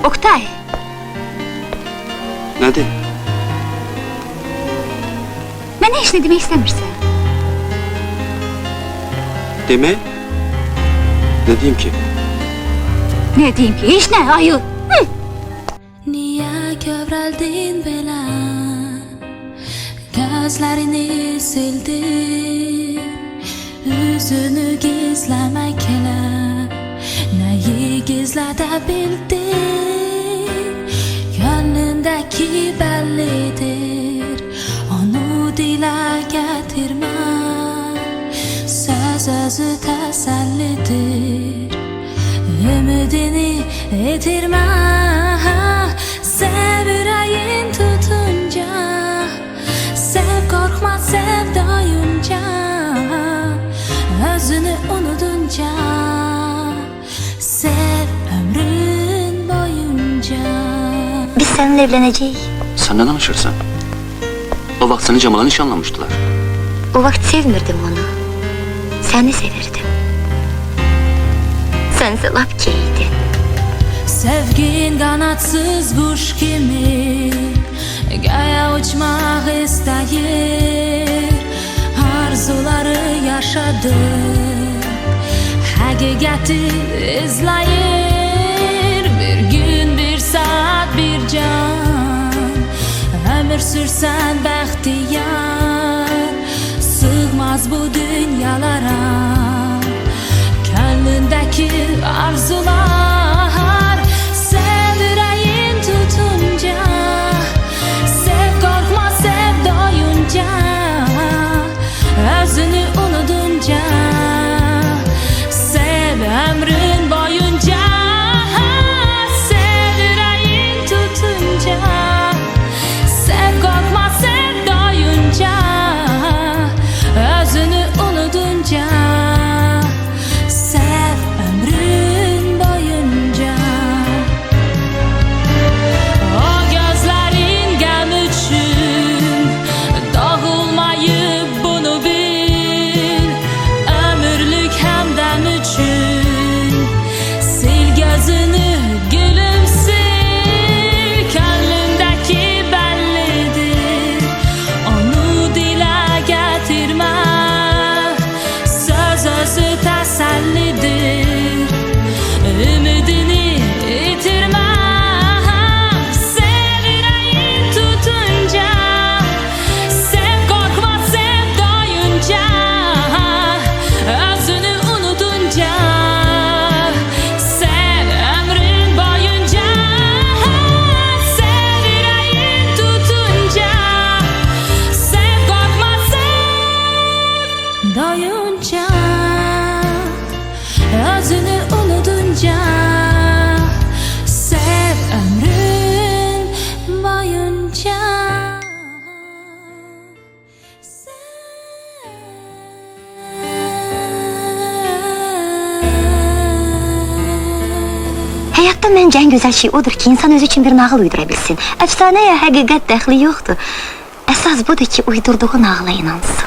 Oktay. Nədir? Mənə heç nə demək istəmirsən. Demək? Ne diyeyim ki? Ne diyeyim ki? Hiç ne ayı. Niye kövrəldin belə? Gözlerini sildin, yüzünü gizlemek elə. Neyi gizlədə bildin? Gönlündeki bellidir, onu dilə getirmə. Söz özü təsəllidir, ümidini itirmə. Sev yüreğin tutunca, sev korkma sev doyunca, özünü unutunca, sev ömrün boyunca. Biz seninle evleneceğiz. Sen ne danışırsan? O vaxt seni Cemal'a nişanlamıştılar. O vakit sevmirdim onu. Seni severdim. Sense laf keydin. Sevgin kanatsız kuş kimi göğe uçmak isteyir, arzuları yaşadı, hakikati izleyir. Bir gün bir saat bir can, ömür sürsen bəxtiyar, sığmaz bu dünyalara gönlündeki arzular. Sev yüreğin tutunca, sev korkma sev doyunca, özünü unutunca, sev ömrün boyunca. Sev yüreğin tutunca, sev korkma sev doyunca, özünü unutunca, sev ömrün boyunca. O gözlerin gəm üçün dağılmayıp bunu bil, ömürlük hemdem üçün sil gözünü gülümsür. Gönlündeki bellidir, onu dile getirme. Söz özü təsəllidir, ümidini itirme. Sev yüreğin tutunca, sev korkma sev doyunca, özünü unutunca, sev ömrün boyunca. Sev yüreğin tutunca, sev korkma sev doyunca, özünü unutunca, sev ömrün boyunca. Hayatta bence en güzel şey odur ki insan özü için bir nağıl uydurabilsin. Efsaneye hakikat dəxli yoktur. Esas budur ki uydurduğu nağla inansın.